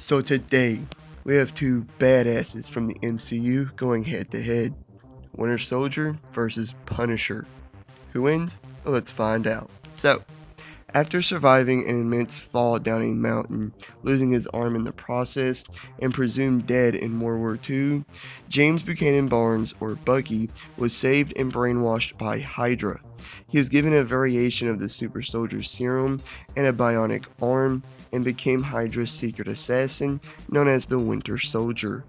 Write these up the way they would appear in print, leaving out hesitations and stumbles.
So today, we have two badasses from the MCU going head to head. Winter Soldier versus Punisher. Who wins? Well, let's find out. So, after surviving an immense fall down a mountain, losing his arm in the process, and presumed dead in World War II, James Buchanan Barnes, or Bucky, was saved and brainwashed by Hydra. He was given a variation of the super soldier serum and a bionic arm, and became Hydra's secret assassin, known as the Winter Soldier.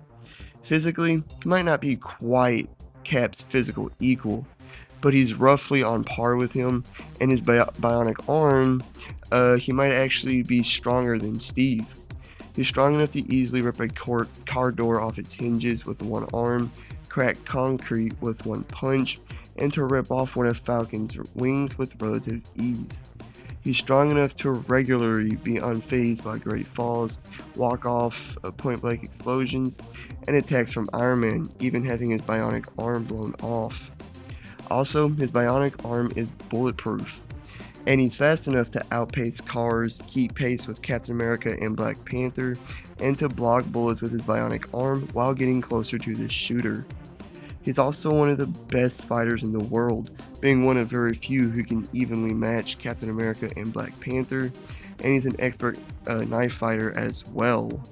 Physically, he might not be quite Cap's physical equal, but he's roughly on par with him, and his bionic arm, he might actually be stronger than Steve. He's strong enough to easily rip a car door off its hinges with one arm, crack concrete with one punch, and to rip off one of Falcon's wings with relative ease. He's strong enough to regularly be unfazed by great falls, walk off point-blank explosions, and attacks from Iron Man, even having his bionic arm blown off. Also, his bionic arm is bulletproof, and he's fast enough to outpace cars, keep pace with Captain America and Black Panther, and to block bullets with his bionic arm while getting closer to the shooter. He's also one of the best fighters in the world, being one of very few who can evenly match Captain America and Black Panther, and he's an expert knife fighter as well.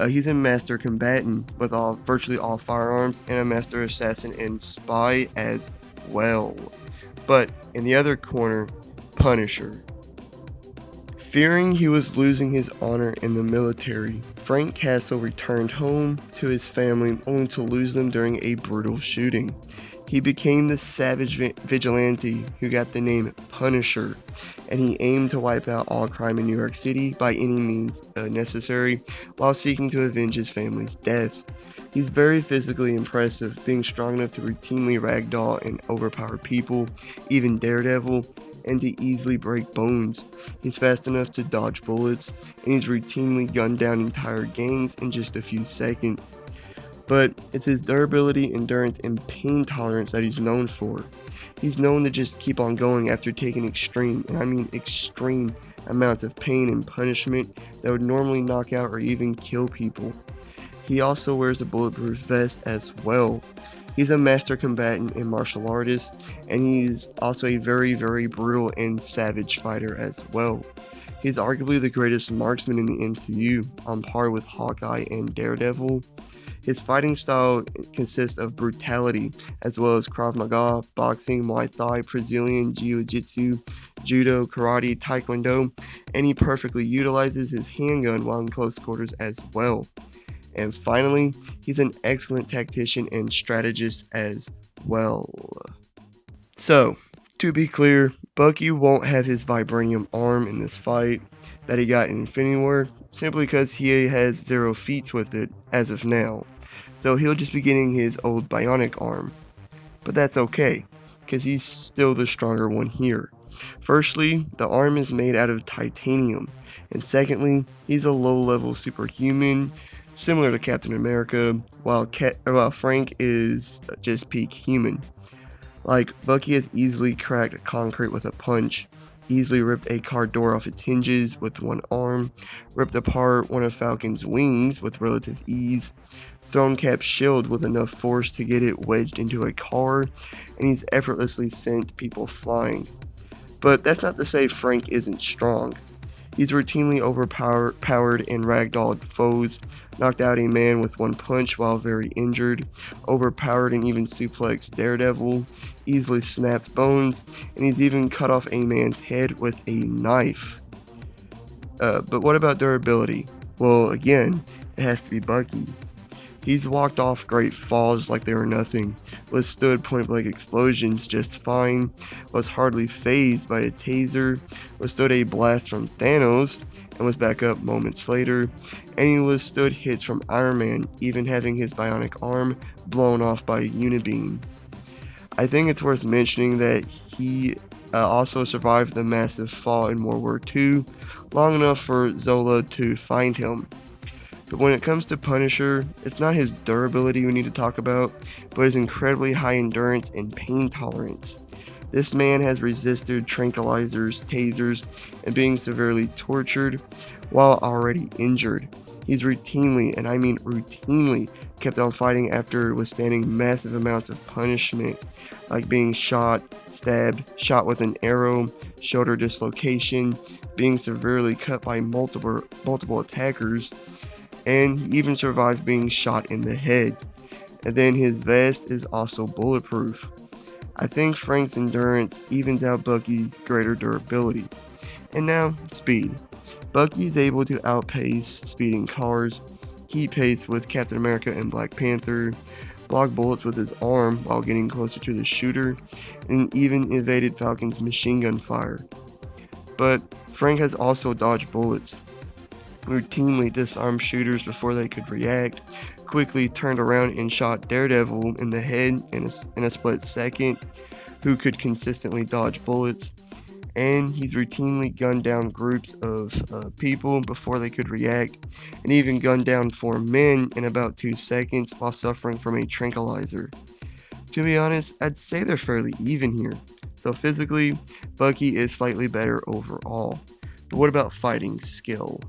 He's a master combatant with virtually all firearms, and a master assassin and spy as well. But in the other corner, Punisher. Fearing he was losing his honor in the military, Frank Castle returned home to his family only to lose them during a brutal shooting. He became the savage vigilante who got the name Punisher, and he aimed to wipe out all crime in New York City by any means necessary while seeking to avenge his family's death. He's very physically impressive, being strong enough to routinely ragdoll and overpower people, even Daredevil, and to easily break bones. He's fast enough to dodge bullets, and he's routinely gunned down entire gangs in just a few seconds. But it's his durability, endurance, and pain tolerance that he's known for. He's known to just keep on going after taking extreme, and I mean extreme, amounts of pain and punishment that would normally knock out or even kill people. He also wears a bulletproof vest as well. He's a master combatant and martial artist, and he's also a very, very brutal and savage fighter as well. He's arguably the greatest marksman in the MCU, on par with Hawkeye and Daredevil. His fighting style consists of brutality, as well as Krav Maga, boxing, Muay Thai, Brazilian Jiu-Jitsu, Judo, Karate, Taekwondo, and he perfectly utilizes his handgun while in close quarters as well. And finally, he's an excellent tactician and strategist as well. So, to be clear, Bucky won't have his vibranium arm in this fight that he got in Infinity War, simply because he has 0 feats with it as of now. So he'll just be getting his old bionic arm. But that's okay, because he's still the stronger one here. Firstly, the arm is made out of titanium, and secondly, he's a low-level superhuman, similar to Captain America, while Frank is just peak human. Like, Bucky has easily cracked concrete with a punch, easily ripped a car door off its hinges with one arm, ripped apart one of Falcon's wings with relative ease, thrown Cap's shield with enough force to get it wedged into a car, and he's effortlessly sent people flying. But that's not to say Frank isn't strong. He's routinely overpowered and ragdolled foes, knocked out a man with one punch while very injured, overpowered and even suplexed Daredevil, easily snapped bones, and he's even cut off a man's head with a knife. But what about durability? Well, again, it has to be Bucky. He's walked off great falls like they were nothing, withstood point-blank explosions just fine, was hardly fazed by a taser, withstood a blast from Thanos, and was back up moments later, and he withstood hits from Iron Man, even having his bionic arm blown off by a unibeam. I think it's worth mentioning that he also survived the massive fall in World War II, long enough for Zola to find him. But when it comes to Punisher, it's not his durability we need to talk about, but his incredibly high endurance and pain tolerance. This man has resisted tranquilizers, tasers, and being severely tortured while already injured. He's routinely, and I mean routinely, kept on fighting after withstanding massive amounts of punishment, like being shot, stabbed, shot with an arrow, shoulder dislocation, being severely cut by multiple attackers, and he even survived being shot in the head. And then his vest is also bulletproof. I think Frank's endurance evens out Bucky's greater durability. And now, speed. Bucky is able to outpace speeding cars, keep pace with Captain America and Black Panther, block bullets with his arm while getting closer to the shooter, and even evaded Falcon's machine gun fire. But Frank has also dodged bullets, routinely disarmed shooters before they could react, quickly turned around and shot Daredevil in the head in a split second, who could consistently dodge bullets, and he's routinely gunned down groups of people before they could react, and even gunned down 4 men in about 2 seconds while suffering from a tranquilizer. To be honest, I'd say they're fairly even here. So physically, Bucky is slightly better overall. But what about fighting skill?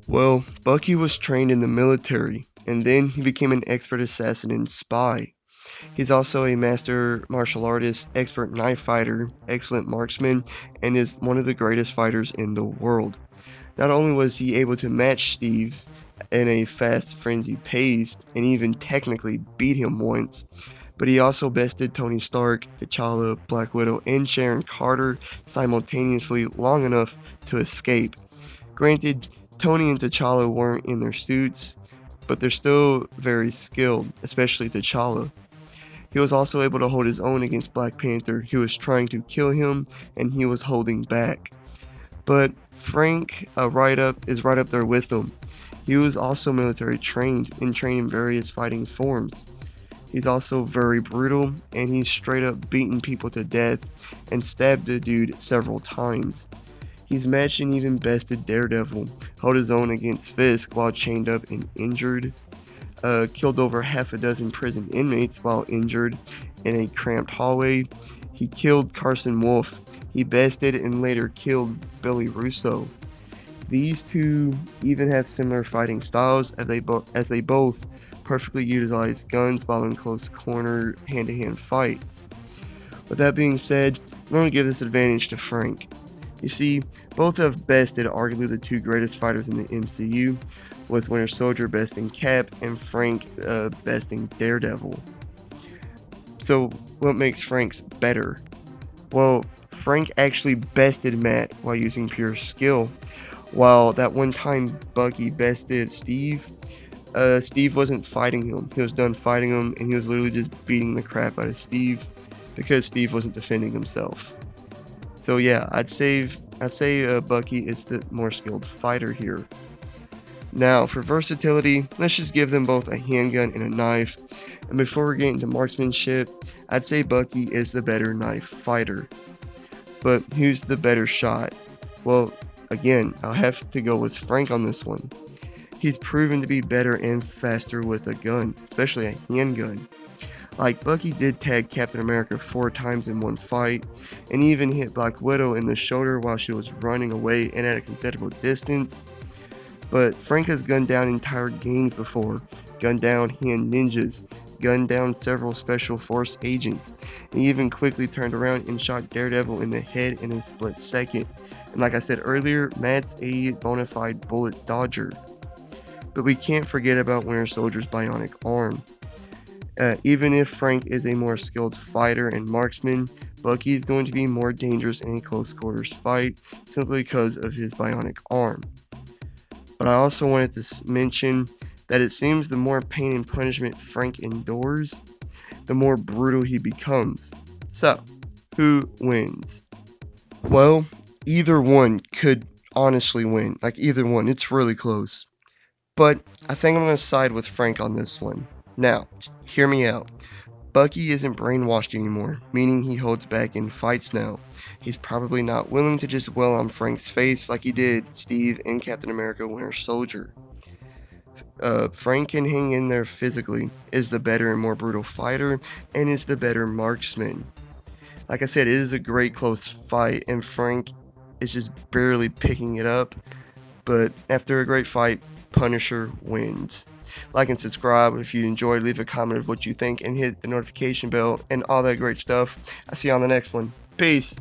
Well, Bucky was trained in the military, and then he became an expert assassin and spy. He's also a master martial artist, expert knife fighter, excellent marksman, and is one of the greatest fighters in the world. Not only was he able to match Steve in a fast, frenzied pace, and even technically beat him once, but he also bested Tony Stark, T'Challa, Black Widow, and Sharon Carter simultaneously long enough to escape. Granted, Tony and T'Challa weren't in their suits, but they're still very skilled, especially T'Challa. He was also able to hold his own against Black Panther, who was trying to kill him, and he was holding back. But Frank is right up there with him. He was also military trained and trained in various fighting forms. He's also very brutal, and he's straight up beaten people to death and stabbed a dude several times. He's matched and even bested Daredevil, held his own against Fisk while chained up and injured, killed over half a dozen prison inmates while injured in a cramped hallway. He killed Carson Wolf. He bested and later killed Billy Russo. These two even have similar fighting styles as they both perfectly utilize guns while in close corner hand-to-hand fights. With that being said, I'm going to give this advantage to Frank. You see, both have bested arguably the two greatest fighters in the MCU, with Winter Soldier besting Cap and Frank besting Daredevil. So, what makes Frank's better? Well, Frank actually bested Matt while using pure skill, while that one time Bucky bested Steve, Steve wasn't fighting him. He was done fighting him, and he was literally just beating the crap out of Steve because Steve wasn't defending himself. So yeah, I'd say Bucky is the more skilled fighter here. Now, for versatility, let's just give them both a handgun and a knife. And before we get into marksmanship, I'd say Bucky is the better knife fighter. But who's the better shot? Well, again, I'll have to go with Frank on this one. He's proven to be better and faster with a gun, especially a handgun. Like, Bucky did tag Captain America 4 times in one fight, and even hit Black Widow in the shoulder while she was running away and at a considerable distance. But Frank has gunned down entire gangs before, gunned down hand ninjas, gunned down several special force agents, and he even quickly turned around and shot Daredevil in the head in a split second. And like I said earlier, Matt's a bona fide bullet dodger. But we can't forget about Winter Soldier's bionic arm. Even if Frank is a more skilled fighter and marksman, Bucky is going to be more dangerous in a close quarters fight simply because of his bionic arm. But I also wanted to mention that it seems the more pain and punishment Frank endures, the more brutal he becomes. So, who wins? Well, either one could honestly win. Like, either one. It's really close. But I think I'm going to side with Frank on this one. Now, hear me out. Bucky isn't brainwashed anymore, meaning he holds back in fights now. He's probably not willing to just wail on Frank's face like he did Steve in Captain America Winter Soldier. Frank can hang in there physically, is the better and more brutal fighter, and is the better marksman. Like I said, it is a great close fight, and Frank is just barely picking it up. But after a great fight, Punisher wins. Like and subscribe if you enjoyed. Leave a comment of what you think and hit the notification bell and all that great stuff. I'll see you on the next one. Peace.